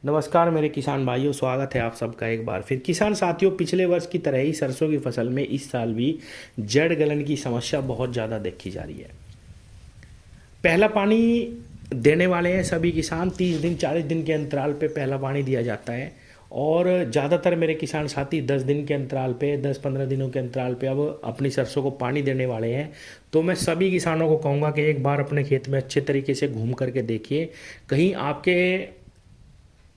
नमस्कार मेरे किसान भाइयों, स्वागत है आप सबका एक बार फिर। किसान साथियों, पिछले वर्ष की तरह ही सरसों की फसल में इस साल भी जड़ गलन की समस्या बहुत ज़्यादा देखी जा रही है। पहला पानी देने वाले हैं सभी किसान, 30 दिन 40 दिन के अंतराल पे पहला पानी दिया जाता है और ज़्यादातर मेरे किसान साथी 10 दिन के अंतराल पे 10-15 दिनों के अंतराल पे अब अपनी सरसों को पानी देने वाले हैं। तो मैं सभी किसानों को कहूँगा कि एक बार अपने खेत में अच्छे तरीके से घूम करके देखिए, कहीं आपके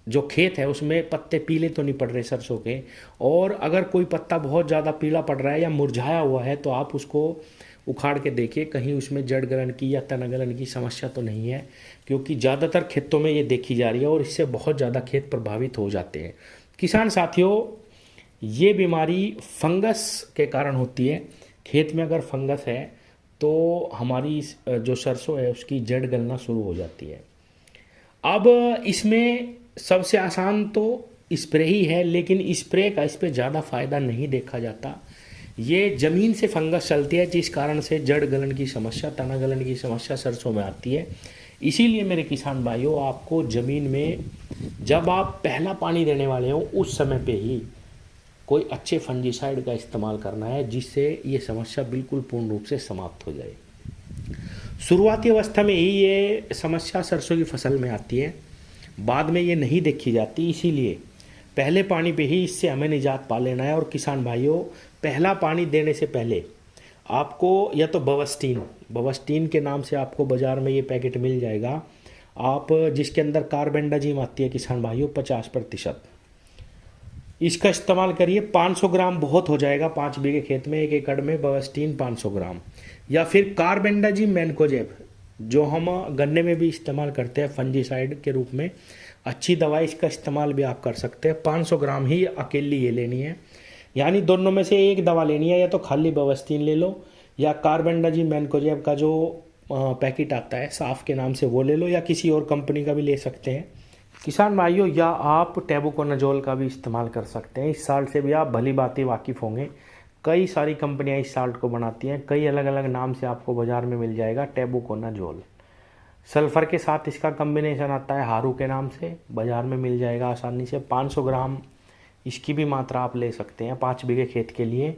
जो खेत है उसमें पत्ते पीले तो नहीं पड़ रहे सरसों के। और अगर कोई पत्ता बहुत ज़्यादा पीला पड़ रहा है या मुरझाया हुआ है तो आप उसको उखाड़ के देखिए, कहीं उसमें जड़ गलन की या तना गलन की समस्या तो नहीं है, क्योंकि ज़्यादातर खेतों में ये देखी जा रही है और इससे बहुत ज़्यादा खेत प्रभावित हो जाते हैं। किसान साथियों, ये बीमारी फंगस के कारण होती है। खेत में अगर फंगस है तो हमारी जो सरसों है उसकी जड़ गलना शुरू हो जाती है। अब इसमें सबसे आसान तो स्प्रे ही है, लेकिन स्प्रे का इस पर ज़्यादा फायदा नहीं देखा जाता। ये ज़मीन से फंगस चलती है जिस कारण से जड़ गलन की समस्या, तना गलन की समस्या सरसों में आती है। इसीलिए मेरे किसान भाइयों, आपको ज़मीन में जब आप पहला पानी देने वाले हो उस समय पे ही कोई अच्छे फंजीसाइड का इस्तेमाल करना है, जिससे ये समस्या बिल्कुल पूर्ण रूप से समाप्त हो जाए। शुरुआती अवस्था में ही ये समस्या सरसों की फसल में आती है, बाद में ये नहीं देखी जाती। इसीलिए पहले पानी पे ही इससे हमें निजात पा लेना है। और किसान भाइयों, पहला पानी देने से पहले आपको या तो बवस्टीन के नाम से आपको बाज़ार में ये पैकेट मिल जाएगा, आप जिसके अंदर कार्बेंडाजिम आती है किसान भाइयों 50%, इसका इस्तेमाल करिए। 500 ग्राम बहुत हो जाएगा 5 बीघे खेत में, 1 एकड़ में बवस्टीन 500 ग्राम। या फिर कार्बेंडाजिम मैनकोजेब, जो हम गन्ने में भी इस्तेमाल करते हैं फंजीसाइड के रूप में, अच्छी दवाई, इसका इस्तेमाल भी आप कर सकते हैं। 500 ग्राम ही अकेली ये लेनी है, यानी दोनों में से एक दवा लेनी है। या तो खाली बवस्तीन ले लो या कार्बेंडाजिम मैनकोजेब का जो पैकेट आता है साफ के नाम से वो ले लो, या किसी और कंपनी का भी ले सकते हैं किसान भाइयों। या आप टेबुकोनाजोल का भी इस्तेमाल कर सकते हैं। इस साल्ट से भी आप भली भांति वाकिफ़ होंगे। कई सारी कंपनियां इस साल्ट को बनाती हैं, कई अलग अलग नाम से आपको बाज़ार में मिल जाएगा। टेबुकोनाजोल सल्फ़र के साथ इसका कम्बिनेशन आता है, हारू के नाम से, बाज़ार में मिल जाएगा आसानी से। 500 ग्राम इसकी भी मात्रा आप ले सकते हैं 5 बीघे खेत के लिए।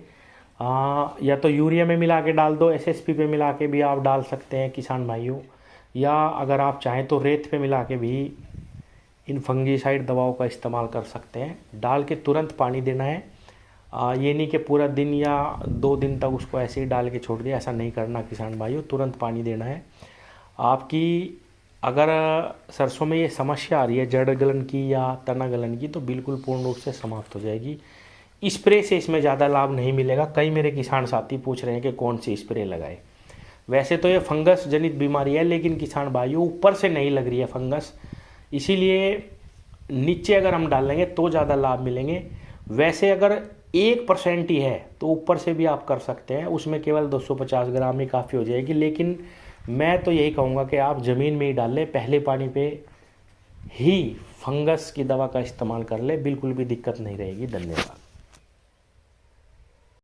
या तो यूरिया में मिला के डाल दो, एसएसपी पे मिला के भी आप डाल सकते हैं किसान भाइयों, या अगर आप चाहें तो रेत पे मिला के भी इन फंगीसाइड दवाओं का इस्तेमाल कर सकते हैं। डाल के तुरंत पानी देना है। ये नहीं कि पूरा दिन या 2 दिन तक उसको ऐसे ही डाल के छोड़ दिया, ऐसा नहीं करना किसान भाइयों, तुरंत पानी देना है। आपकी अगर सरसों में ये समस्या आ रही है जड़ गलन की या तना गलन की, तो बिल्कुल पूर्ण रूप से समाप्त हो जाएगी। स्प्रे से इसमें ज़्यादा लाभ नहीं मिलेगा। कई मेरे किसान साथी पूछ रहे हैं कि कौन सी स्प्रे लगाए। वैसे तो ये फंगस जनित बीमारी है, लेकिन किसान भाइयों ऊपर से नहीं लग रही है फंगस, इसीलिए नीचे अगर हम डालेंगे तो ज़्यादा लाभ मिलेंगे। वैसे अगर 1% ही है तो ऊपर से भी आप कर सकते हैं, उसमें केवल 250 ग्राम ही काफ़ी हो जाएगी। लेकिन मैं तो यही कहूँगा कि आप ज़मीन में ही डाल लें, पहले पानी पे ही फंगस की दवा का इस्तेमाल कर ले, बिल्कुल भी दिक्कत नहीं रहेगी। धन्यवाद।